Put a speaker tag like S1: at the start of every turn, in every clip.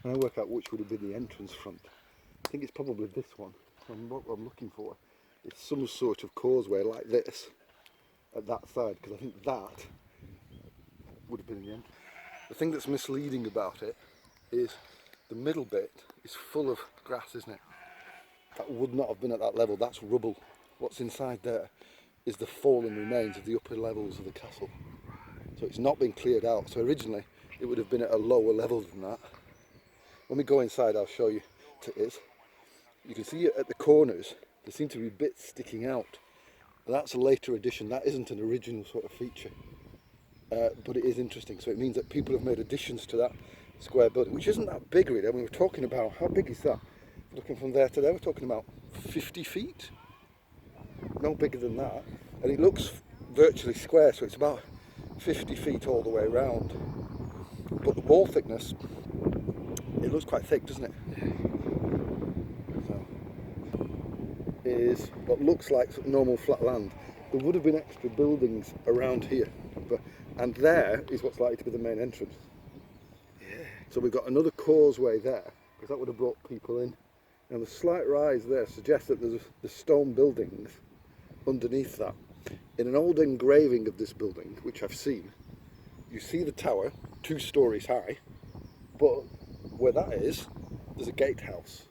S1: and I work out which would have been the entrance front. I think it's probably this one. And what I'm looking for is some sort of causeway like this at that side, because I think that would have been the entrance. The thing that's misleading about it is the middle bit is full of grass, isn't it? That would not have been at that level. That's rubble. What's inside there is the fallen remains of the upper levels of the castle. So it's not been cleared out. So originally it would have been at a lower level than that. When we go inside, I'll show you what it is. You can see at the corners there seem to be bits sticking out. That's a later addition. That isn't an original sort of feature, but it is interesting. So it means that people have made additions to that square building, which isn't that big really. I mean, we're talking about, how big is that? Looking from there to there, we're talking about 50 feet, no bigger than that, and it looks virtually square, so it's about 50 feet all the way around. But the wall thickness, it looks quite thick, doesn't it? So, is what looks like normal flat land. There would have been extra buildings around here, and there is what's likely to be the main entrance. Yeah. So we've got another causeway there, because that would have brought people in. And the slight rise there suggests that there's the stone buildings underneath that. In an old engraving of this building, which I've seen, you see the tower 2 stories high, but where that is, there's a gatehouse.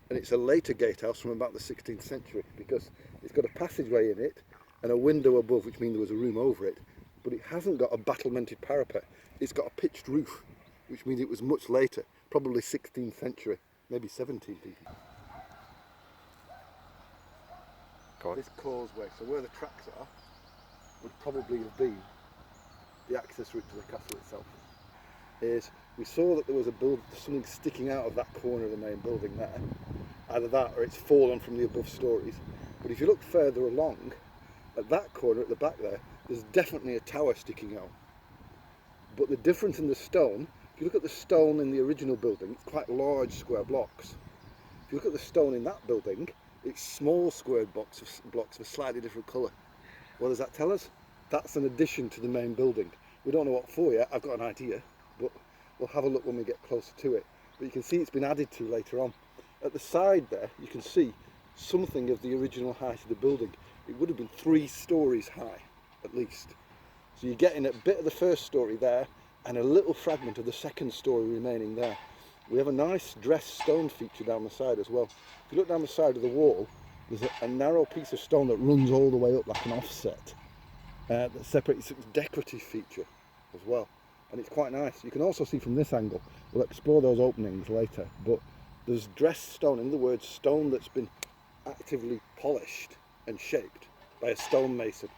S1: And it's a later gatehouse from about the 16th century, because it's got a passageway in it and a window above, which means there was a room over it, but it hasn't got a battlemented parapet. It's got a pitched roof, which means it was much later, probably 16th century. Maybe 17 people. This causeway, so where the tracks are, would probably have been the access route to the castle itself. We saw that there was something sticking out of that corner of the main building there. Either that or it's fallen from the above stories. But if you look further along, at that corner at the back there's definitely a tower sticking out. But the difference in the stone, if you look at the stone in the original building, it's quite large square blocks. If you look at the stone in that building, it's small square blocks of a slightly different colour. What does that tell us? That's an addition to the main building. We don't know what for yet. I've got an idea, but we'll have a look when we get closer to it. But you can see it's been added to later on. At the side there, you can see something of the original height of the building. It would have been 3 stories high, at least. So you're getting a bit of the first story there, and a little fragment of the second story remaining there. We have a nice dressed stone feature down the side as well. If you look down the side of the wall, there's a narrow piece of stone that runs all the way up like an offset that separates. It's a decorative feature as well, and it's quite nice. You can also see from this angle, we'll explore those openings later, but there's dressed stone, in other words stone that's been actively polished and shaped by a stonemason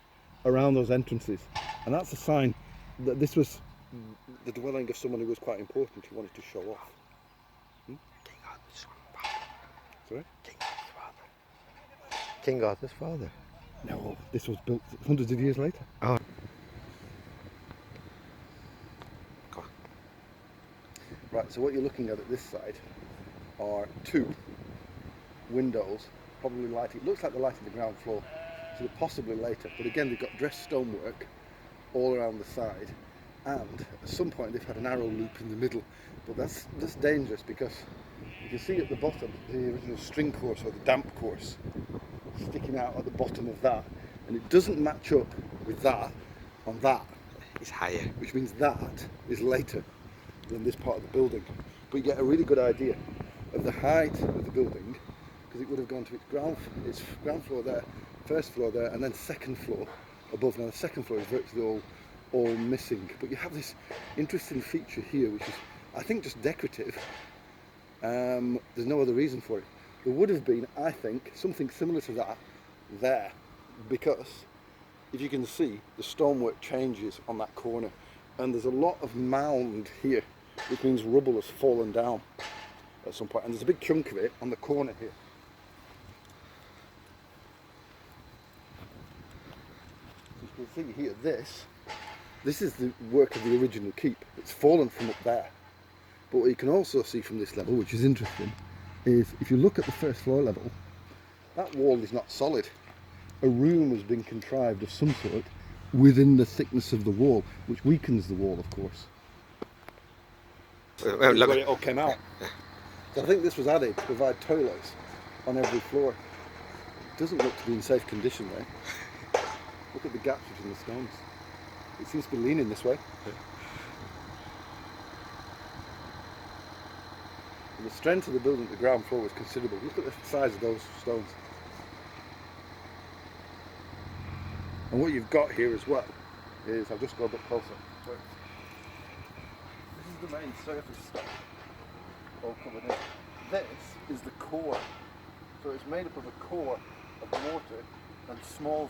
S1: around those entrances, and that's a sign that this was the dwelling of someone who was quite important, who wanted to show off.
S2: King Arthur's father.
S1: Sorry?
S2: King Arthur's father. King Arthur's father.
S1: No, this was built hundreds of years later.
S2: Oh.
S1: Right, so what you're looking at this side are 2 windows, probably lighted. It looks like they're lighting the ground floor, so they're possibly later. But again, they've got dressed stonework all around the side, and at some point they've had an arrow loop in the middle. But that's dangerous, because you can see at the bottom the original string course, or the damp course, sticking out at the bottom of that, and it doesn't match up with that on that.
S2: It's higher.
S1: Which means that is later than this part of the building. But you get a really good idea of the height of the building, because it would have gone to its ground floor there, first floor there, and then second floor above. Now the second floor is virtually all missing, but you have this interesting feature here, which is, I think, just decorative. There's no other reason for it. There would have been, I think, something similar to that there, because if you can see, the stonework changes on that corner, and there's a lot of mound here, which means rubble has fallen down at some point, and there's a big chunk of it on the corner here. So you can see here, this is the work of the original keep. It's fallen from up there. But what you can also see from this level, which is interesting, is if you look at the first floor level, that wall is not solid. A room has been contrived of some sort within the thickness of the wall, which weakens the wall, of course.
S2: Well, look
S1: where
S2: at-
S1: it all came out. So I think this was added to provide toilets on every floor. It doesn't look to be in safe condition though. Look at the gaps between the stones. It seems to be leaning this way. And the strength of the building at the ground floor was considerable. Look at the size of those stones. And what you've got here as well is, I'll just go a bit closer. This is the main surface stuff, all covered in. This is the core. So it's made up of a core of mortar and small